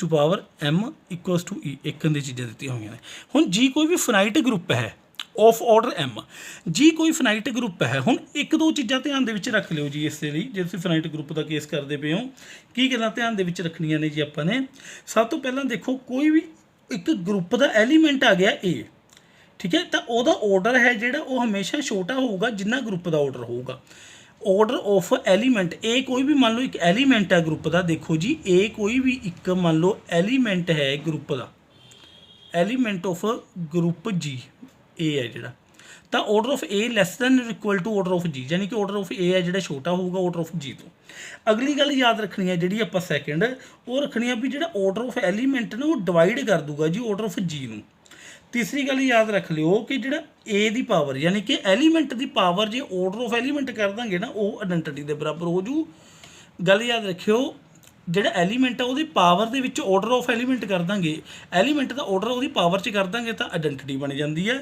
power M equals to E ਇੱਕ ਦੀ ਚੀਜ਼ਾਂ ਦਿੱਤੀਆਂ ਹੋਈਆਂ ਨੇ। ਹੁਣ G ਕੋਈ ਵੀ ਫਾਈਨਾਈਟ ਗਰੁੱਪ ਹੈ ਆਫ ਆਰਡਰ M G ਕੋਈ ਫਾਈਨਾਈਟ ਗਰੁੱਪ ਹੈ। ਹੁਣ ਇੱਕ ਦੋ ਚੀਜ਼ਾਂ ਧਿਆਨ ਦੇ ਵਿੱਚ ਰੱਖ ਲਿਓ ਜੀ ਇਸ ਦੇ ਲਈ ਜੇ ਤੁਸੀਂ ਫਾਈਨਾਈਟ ਗਰੁੱਪ ਦਾ ਕੇਸ ਕਰਦੇ ਪਏ ਹੋ ਕੀ ਗੱਲਾਂ ਧਿਆਨ ਦੇ ਵਿੱਚ ਰੱਖਣੀਆਂ ਨੇ ਜੀ ਆਪਾਂ ਨੇ। ਸਭ ਤੋਂ ਪਹਿਲਾਂ ਦੇਖੋ ਕੋਈ ਵੀ ਇੱਕ ਗਰੁੱਪ ਦਾ ਐਲੀਮੈਂਟ ਆ ਗਿਆ A ਠੀਕ ਹੈ ਤਾਂ ਉਹਦਾ ਆਰਡਰ ਹੈ ਜਿਹੜਾ ਉਹ ਹਮੇਸ਼ਾ ਛੋਟਾ ਹੋਊਗਾ ਜਿੰਨਾ ਗਰੁੱਪ ਦਾ ਆਰਡਰ ਹੋਊਗਾ। ਆਰਡਰ ਆਫ ਐਲੀਮੈਂਟ A ਕੋਈ ਵੀ ਮੰਨ ਲਓ ਇੱਕ ਐਲੀਮੈਂਟ ਹੈ ਗਰੁੱਪ ਦਾ। ਦੇਖੋ ਜੀ A ਕੋਈ ਵੀ ਇੱਕ ਮੰਨ ਲਓ ਐਲੀਮੈਂਟ ਹੈ ਗਰੁੱਪ ਦਾ element of group G A ਹੈ ਜਿਹੜਾ ਤਾਂ order of A less than equal to order of G ਯਾਨੀ ਕਿ ਆਰਡਰ ਆਫ A ਹੈ ਜਿਹੜਾ ਛੋਟਾ ਹੋਊਗਾ ਆਰਡਰ ਆਫ G ਤੋਂ। ਅਗਲੀ ਗੱਲ ਯਾਦ ਰੱਖਣੀ ਹੈ ਜਿਹੜੀ ਆਪਾਂ ਸੈਕਿੰਡ ਉਹ ਰੱਖਣੀ ਆ ਵੀ ਜਿਹੜਾ ਆਰਡਰ ਆਫ ਐਲੀਮੈਂਟ ਨਾ ਉਹ ਡਿਵਾਈਡ ਕਰ ਦੂਗਾ ਜੀ ਆਰਡਰ ਆਫ G ਨੂੰ। ਤੀਸਰੀ ਗੱਲ ਯਾਦ ਰੱਖ ਲਿਓ ਕਿ ਜਿਹੜਾ A ਦੀ ਪਾਵਰ ਯਾਨੀ ਕਿ ਐਲੀਮੈਂਟ ਦੀ ਪਾਵਰ ਜੇ ਆਰਡਰ ਆਫ ਐਲੀਮੈਂਟ ਕਰ ਦਾਂਗੇ ਨਾ ਉਹ ਆਇਡੈਂਟੀਟੀ ਦੇ ਬਰਾਬਰ ਹੋ ਜੂ। ਗੱਲ ਯਾਦ ਰੱਖਿਓ ਜਿਹੜਾ ਐਲੀਮੈਂਟ ਆ ਉਹਦੀ ਪਾਵਰ ਦੇ ਵਿੱਚ ਆਰਡਰ ਆਫ ਐਲੀਮੈਂਟ ਕਰ ਦਾਂਗੇ ਐਲੀਮੈਂਟ ਦਾ ਆਰਡਰ ਉਹਦੀ ਪਾਵਰ 'ਚ ਕਰ ਦਾਂਗੇ ਤਾਂ ਆਇਡੈਂਟੀਟੀ ਬਣ ਜਾਂਦੀ ਹੈ।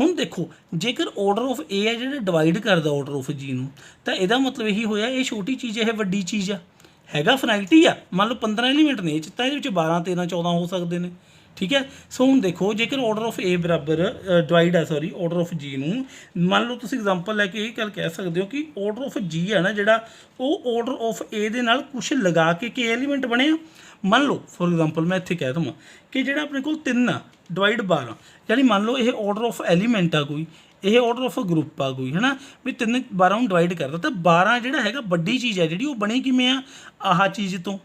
ਹੁਣ ਦੇਖੋ ਜੇਕਰ ਆਰਡਰ ਆਫ A ਹੈ ਜਿਹੜਾ ਡਿਵਾਈਡ ਕਰਦਾ ਆਰਡਰ ਆਫ G ਨੂੰ ਤਾਂ ਇਹਦਾ ਮਤਲਬ ਇਹੀ ਹੋਇਆ ਇਹ ਛੋਟੀ ਚੀਜ਼ ਇਹ ਵੱਡੀ ਚੀਜ਼ ਆ ਹੈਗਾ ਫਾਈਨਾਈਟ ਹੀ ਆ। ਮੰਨ ਲਓ 15 ਐਲੀਮੈਂਟ ਨੇ ਇਹ 'ਚ ਤਾਂ ਇਹਦੇ ਵਿੱਚ 12 13 14 ਹੋ ਸਕਦੇ ਨੇ। ठीक है। सो हुण देखो जेकर ऑर्डर ऑफ ए बराबर डिवाइड है सॉरी ऑर्डर ऑफ जी नूं मान लो तुसीं एग्जांपल लैके ये गल कह सकते हो कि ऑर्डर ऑफ जी है ना जिहड़ा वो ऑर्डर ऑफ ए दे नाल कुछ लगा के एलीमेंट बने मान लो फॉर एग्जांपल मैं इत्थे कह दूँ कि जिहड़ा अपने कोल 3 आ डिवाइड 12 यानी मान लो ये ऑर्डर ऑफ एलीमेंट आ कोई ये ऑर्डर ऑफ ग्रुप आ कोई है ना भी 3 12 ਨੂੰ डिवाइड करता तो 12 ਜਿਹੜਾ ਹੈਗਾ ਵੱਡੀ ਚੀਜ਼ ਹੈ ਜਿਹੜੀ ਉਹ ਬਣੀ ਕਿਵੇਂ ਆ ਆਹ ਚੀਜ਼ ਤੋਂ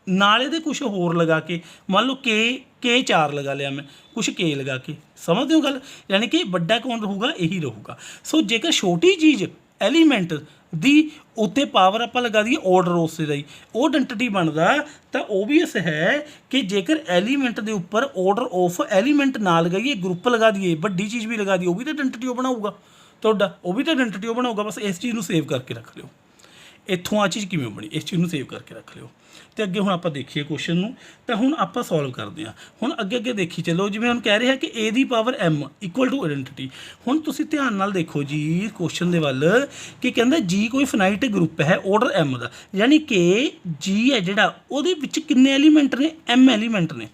ਨਾਲ ਇਹਦੇ ਕੁਛ ਹੋਰ ਲਗਾ ਕੇ ਮੰਨ ਲਓ ਕੇ 4 ਲਗਾ ਲਿਆ मैं कुछ के लगा के समझते हो गल यानी कि बड़ा कौन रहूगा यही रहूगा। सो जेकर छोटी चीज़ एलीमेंट दी उत्ते पावर आप लगा दी ऑर्डर उस दा ही वो आइडेंटिटी बनता तो ओबीअस है कि जेकर एलीमेंट के उपर ऑर्डर ऑफ एलीमेंट ना लगाइए ग्रुप लगा दिए बड़ी चीज़ भी लगा दी वो भी तो आइडेंटिटी बनाऊगा तुहाडा वो भी तो आइडेंटिटी बनाऊगा। बस इस चीज़ को सेव करके रख लियो इत्थों आ चीज़ किवें बनी इस चीज़ को सेव करके रख लियो। तो अगे हुण आपां देखिए क्वेश्चन नूं तो हुण आपां सॉल्व करते हैं। हुण अगे अगे देखी चलो जिवें हुण कह रहे हैं कि A the power M equal to identity. हुण तुसीं ध्यान नाल देखो जी क्वेश्चन दे वल कि कहंदा जी कोई फिनाइट ग्रुप है ऑर्डर एम दा यानी कि जी है जिहड़ा उहदे विच किन्ने एलीमेंट ने एम एलीमेंट ने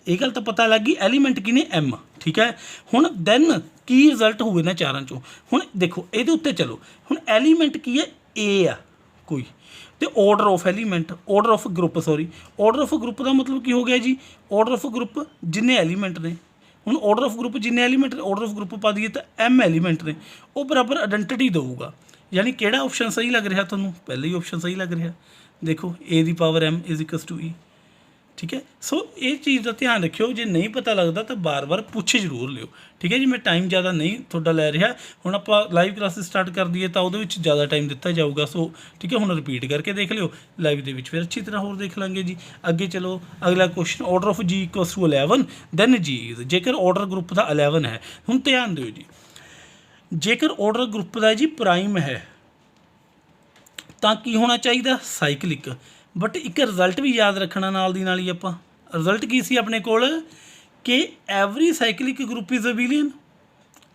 ये गल तो पता लग गई एलीमेंट की ने एम ठीक है। हुण दैन की रिजल्ट हुए ना चारां चों हुण देखो ये उत्ते चलो हुण एलीमेंट की है ए आ कोई तो order of element order of group sorry order of group का मतलब की हो गया जी ऑर्डर ऑफ ग्रुप जिन्ने एलीमेंट ने हुण ऑर्डर ऑफ ग्रुप जिन्ने एलीमेंट ऑर्डर ऑफ ग्रुप पा दिए तो एम एलीमेंट ने वो बराबर आइडेंटिटी देगा। यानी किहड़ा ऑप्शन सही लग रहा तुहानूं पहले ही ऑप्शन सही लग रहा देखो A the power M is equals to E ठीक है। सो ये चीज़ का ध्यान रखियो जो नहीं पता लगता तो बार बार पूछ जरूर लियो ठीक है जी। मैं टाइम ज़्यादा नहीं थोड़ा लै रहा हुण आपां लाइव क्लासेस स्टार्ट कर दईए तो वो ज़्यादा टाइम दिता जाऊगा। सो ठीक है हुण रिपीट करके देख लियो लाइव दे विच फिर अच्छी तरह होर देख लांगे जी। अगे चलो अगला question order of G equals to 11 then G is जेकर ऑर्डर ग्रुप का 11 है हुण ध्यान दिओ जी जेकर ऑर्डर ग्रुप का जी प्राइम है तो की होना चाहिए साइकलिक बट एक रिजल्ट भी याद रखना नाल दी नाल ही आपां रिजल्ट की सी अपने कोल कि every cyclic group is abelian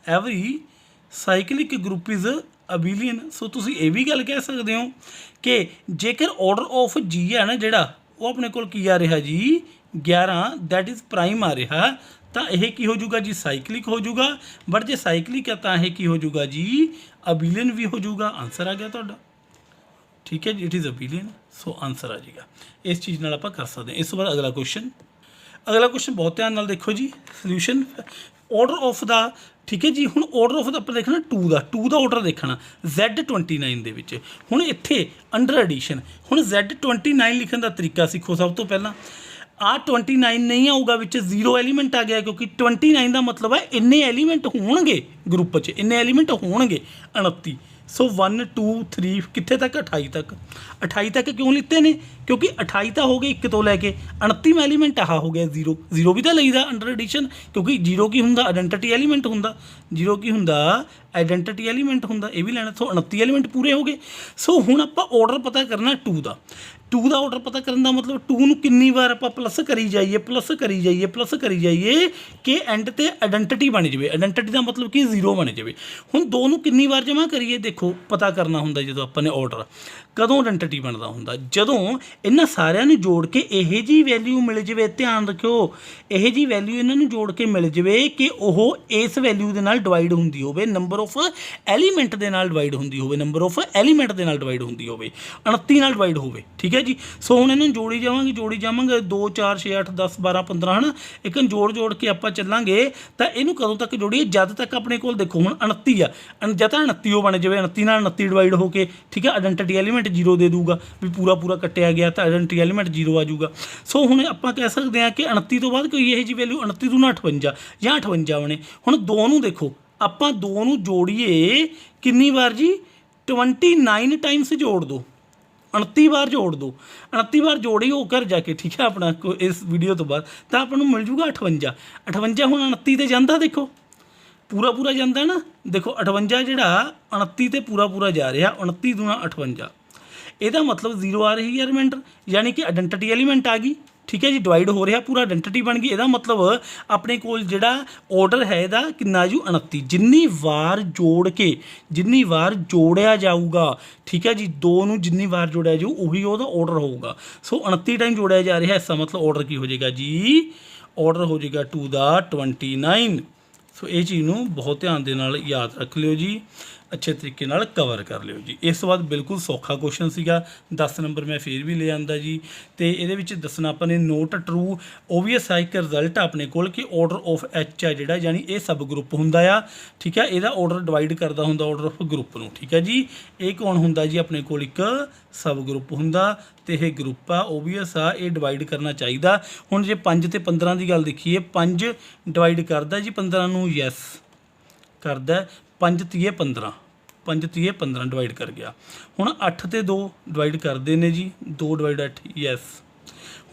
every cyclic group is abelian. So तुसीं ये भी गल कह सकते हो कि जेकर ऑर्डर ऑफ जी है ना जिहड़ा वो अपने कोल की आ रहा जी 11 दैट इज़ प्राइम आ रहा तो यह की हो जाऊगा जी साइकलिक हो जाऊगा बट जे साइकलिक है तो यह की हो जाऊगा जी अबीलियन भी हो जाऊगा। आंसर आ गया तुहाडा ठीक है जी it is abelian. So answer आ जाएगा इस चीज़ नाल आपां कर सकते हैं। इस तो बाद अगला क्वेश्चन बहुत ध्यान नाल देखो जी सोल्यूशन ऑर्डर ऑफ द ठीक है जी। हुण ऑर्डर ऑफ द आपां देखना टू दा ऑर्डर देखना Z29 दे विच हुण इत्थे अंडर एडिशन हुण Z29 लिखण दा तरीका सीखो। सब तो पहला आ 29 नहीं आऊगा विच 0 एलीमेंट आ गया क्योंकि 29 का मतलब है इन्ने एलीमेंट होणगे ग्रुप च इन्ने एलीमेंट होणगे 29। सो 1 2 3 कितने तक 28 तक क्यों लिते ने क्योंकि 28 तो हो गए एक तो लैके 29 एलीमेंट आह हो गया 0 भी तो लईदा अंडर एडिशन क्योंकि 0 की हुंदा आइडेंटिटी एलीमेंट हुंदा 0 की हुंदा आइडेंटिटी एलीमेंट हुंदा ये भी लेना। सो 29 एलीमेंट पूरे हो गए। सो हुण आपां ऑर्डर पता करना 2 का ऑर्डर पता करने का मतलब 2 नूं कितनी बार आप प्लस करी जाइए कि एंड ते आइडेंटिटी बन जाए। आइडेंटिटी का मतलब कि 0 बन जाए। हुण 2 नूं कितनी बार जमा करिए देखो पता करना हुंदा जो अपने ऑर्डर कदों आइडेंटिटी बनता हुंदा जदों इन्हां सारिਆਂ ਨੂੰ जोड़ के यह जी वैल्यू मिल जाए। ध्यान रखियो यह जी वैल्यू इन्हां ਨੂੰ जोड़ के मिल जाए कि वह इस वैल्यू के नाल डिवाइड होंदी होवे नंबर ऑफ एलीमेंट के नाल डिवाइड होंदी होवे नंबर ऑफ एलीमेंट के नाल डिवाइड होंदी होवे 29 नाल डिवाइड होवे ठीक है जी। सो हुण इन्हां जोड़ी जावांगे 2 4 6 8 10 12 15 है ना एक जोड़ के आप चलांगे तो इनू कदों तक जोड़िए जद तक अपने कोल देखो हुण 29 आ जद 29 बन जाए 29 नाल 29 डिवाइड होके ठीक है आइडेंटिटी एलीमेंट 0 दे दूगा भी पूरा कट्टिया गया तो आइडेंटिटी एलीमेंट 0 आ जाऊगा। सो हुण आपां कह सकते हैं कि 29 तो बाद कोई यह जी वैल्यू 29 दूना 58 या 58 बने। हुण 2 नूं देखो आपां 2 नूं जोड़िए कितनी बार जी 29 टाइम्स जोड़ दो 29 बार जोड़ दो 29 बार जोड़ी हो कर जाके ठीक है अपना इस वीडियो तो बाद तो आपको मिल जूगा 58 हुण 29 ते जांदा देखो पूरा जाता ना देखो 58 जिहड़ा 29 ते पूरा जा रहा 29 दूना 58 ਇਹਦਾ मतलब 0 आ रही है एलीमेंट यानी कि आइडेंटिटी एलीमेंट आ गई ठीक है जी डिवाइड हो रहा पूरा आइडेंटिटी बन गई। ਇਹਦਾ मतलब अपने कोल जिहड़ा ऑर्डर है ਇਹਦਾ कितना जू 29 जिन्नी वार जोड़िया जाऊगा ठीक है जी 2 नूं जिन्नी वार जोड़िया जाऊ उही ਉਹਦਾ ऑर्डर होगा। सो 29 टाइम जोड़िया जा रहा है इसका मतलब ऑर्डर की हो जाएगा जी ਆਰਡਰ ਹੋ ਜਾਏਗਾ 2 ਦਾ 29। ਸੋ ਇਹ ਚੀਜ਼ ਨੂੰ ਬਹੁਤ ਧਿਆਨ ਦੇ ਨਾਲ ਯਾਦ ਰੱਖ ਲਿਓ ਜੀ, ਅੱਛੇ ਤਰੀਕੇ ਨਾਲ ਕਵਰ ਕਰ ਲਿਓ ਜੀ। ਇਸ ਤੋਂ ਬਾਅਦ ਬਿਲਕੁਲ ਸੌਖਾ ਕੁਐਸਚਨ ਸੀਗਾ, 10 ਨੰਬਰ ਮੈਂ ਫੇਰ ਵੀ ਲੈ ਆਂਦਾ ਜੀ। ਤੇ ਇਹਦੇ ਵਿੱਚ ਦੱਸਣਾ ਆਪਾਂ ਨੇ ਨੋਟ ਟਰੂ ਓਬਵੀਅਸ ਆ ਇੱਕ ਰਿਜ਼ਲਟ ਆਪਣੇ ਕੋਲ ਕਿ ਆਰਡਰ ਆਫ ਐਚ ਆ ਜਿਹੜਾ, ਯਾਨੀ ਇਹ ਸਬ ਗਰੁੱਪ ਹੁੰਦਾ ਆ, ਠੀਕ ਹੈ। ਇਹਦਾ ਆਰਡਰ ਡਿਵਾਈਡ ਕਰਦਾ ਹੁੰਦਾ ਆਰਡਰ ਆਫ ਗਰੁੱਪ ਨੂੰ, ਠੀਕ ਹੈ ਜੀ। ਇਹ ਕੌਣ ਹੁੰਦਾ ਜੀ, ਆਪਣੇ ਕੋਲ ਇੱਕ ਸਬ ਗਰੁੱਪ ਹੁੰਦਾ ਤੇ ਇਹ ਗਰੁੱਪ ਆ, ਓਬਵੀਅਸ ਆ, ਇਹ ਡਿਵਾਈਡ ਕਰਨਾ ਚਾਹੀਦਾ। ਹੁਣ ਜੇ 5 ਤੇ 15 ਦੀ ਗੱਲ ਦੇਖੀਏ, 5 ਡਿਵਾਈਡ ਕਰਦਾ ਜੀ 15 ਨੂੰ, ਯੈਸ ਕਰਦਾ। 5 ਤੀਏ 15, 5 ਤੀਏ 15 ਡਿਵਾਈਡ ਕਰ ਗਿਆ। ਹੁਣ 8 ਤੇ 2 ਡਿਵਾਈਡ ਕਰਦੇ ਨੇ ਜੀ, 2 ਡਿਵਾਈਡ 8, ਯੈਸ।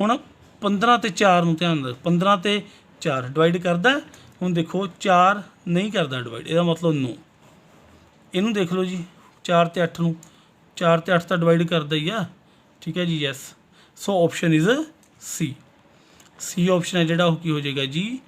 ਹੁਣ 15 ਤੇ 4 ਨੂੰ ਧਿਆਨ ਦਿਓ, 15 ਤੇ 4 ਡਿਵਾਈਡ ਕਰਦਾ। ਹੁਣ ਦੇਖੋ 4 ਨਹੀਂ ਕਰਦਾ ਡਿਵਾਈਡ, ਇਹਦਾ ਮਤਲਬ ਨੋ। ਇਹਨੂੰ ਦੇਖ ਲਓ ਜੀ, 4 ਤੇ 8 ਨੂੰ, 4 ਤੇ 8 ਤਾਂ ਡਿਵਾਈਡ ਕਰਦਾ ਹੀ ਆ, ਠੀਕ ਹੈ ਜੀ, yes. So option is C. C option ਹੈ ਜਿਹੜਾ ਉਹ ਕੀ ਹੋ ਜਾਏਗਾ ਜੀ,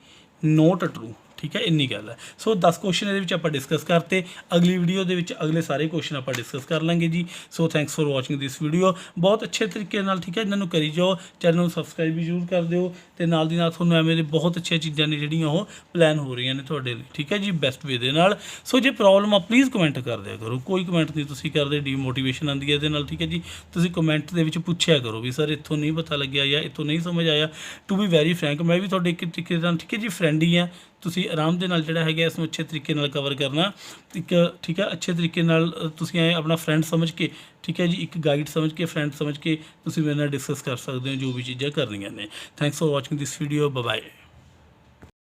ਨੋਟ ਟਰੂ, ਠੀਕ ਹੈ। ਇੰਨੀ ਗੱਲ ਹੈ। ਸੋ 10 ਕੁਐਸਚਨ ਇਹਦੇ ਵਿੱਚ ਆਪਾਂ ਡਿਸਕਸ ਕਰਤੇ। ਅਗਲੀ ਵੀਡੀਓ ਦੇ ਵਿੱਚ ਅਗਲੇ ਸਾਰੇ ਕੁਐਸਚਨ ਆਪਾਂ ਡਿਸਕਸ ਕਰ ਲਾਂਗੇ ਜੀ। So thanks for watching this video. ਬਹੁਤ ਅੱਛੇ ਤਰੀਕੇ ਨਾਲ, ਠੀਕ ਹੈ, ਇਹਨਾਂ ਨੂੰ ਕਰੀ ਜਾਓ। ਚੈਨਲ ਨੂੰ ਸਬਸਕ੍ਰਾਈਬ ਵੀ ਜ਼ਰੂਰ ਕਰ ਦਿਓ ਤੇ ਨਾਲ ਦੀ ਨਾਲ ਤੁਹਾਨੂੰ ਐਵੇਂ ਦੇ ਬਹੁਤ ਅੱਛੀਆਂ ਚੀਜ਼ਾਂ ਨੇ ਜਿਹੜੀਆਂ ਉਹ ਪਲਾਨ ਹੋ ਰਹੀਆਂ ਨੇ ਤੁਹਾਡੇ ਲਈ, ਠੀਕ ਹੈ ਜੀ, ਬੈਸਟ ਵੇ ਦੇ ਨਾਲ। ਸੋ ਜੇ ਪ੍ਰੋਬਲਮ ਆ ਪਲੀਜ਼ ਕਮੈਂਟ ਕਰ ਦਿਆ ਕਰੋ, ਕੋਈ ਕਮੈਂਟ ਨਹੀਂ ਤੁਸੀਂ ਕਰਦੇ, ਡੀਮੋਟੀਵੇਸ਼ਨ ਆਉਂਦੀ ਹੈ ਇਹਦੇ ਨਾਲ, ਠੀਕ ਹੈ ਜੀ। ਤੁਸੀਂ ਕਮੈਂਟ ਦੇ ਵਿੱਚ ਪੁੱਛਿਆ ਕਰੋ ਵੀ ਸਰ ਇੱਥੋਂ ਨਹੀਂ ਪਤਾ ਲੱਗਿਆ ਜਾਂ ਇੱਥੋਂ ਨਹੀਂ ਸਮਝ ਆਇਆ। ਟੂ ਬੀ ਵੈਰੀ ਫਰੈਂਕ, ਮੈਂ ਵੀ ਤੁਹਾਡੇ ਇੱਕ ਤਰੀਕੇ ਨਾਲ, ਠੀਕ ਹੈ ਜੀ, ਫਰੈਂਡ ਹੀ ਆ। ਤੁਸੀਂ ਆਰਾਮ ਦੇ ਨਾਲ ਜਿਹੜਾ ਹੈਗਾ ਇਸ ਨੂੰ ਅੱਛੇ ਤਰੀਕੇ ਨਾਲ ਕਵਰ ਕਰਨਾ ਇੱਕ, ਠੀਕ ਹੈ, ਅੱਛੇ ਤਰੀਕੇ ਨਾਲ ਤੁਸੀਂ ਐਂ ਆਪਣਾ ਫਰੈਂਡ ਸਮਝ ਕੇ, ਠੀਕ ਹੈ ਜੀ, ਇੱਕ ਗਾਈਡ ਸਮਝ ਕੇ, ਫਰੈਂਡ ਸਮਝ ਕੇ ਤੁਸੀਂ ਮੇਰੇ ਨਾਲ ਡਿਸਕਸ ਕਰ ਸਕਦੇ ਹੋ ਜੋ ਵੀ ਚੀਜ਼ਾਂ ਕਰਨੀਆਂ ਨੇ। Thanks for watching this video, bye bye.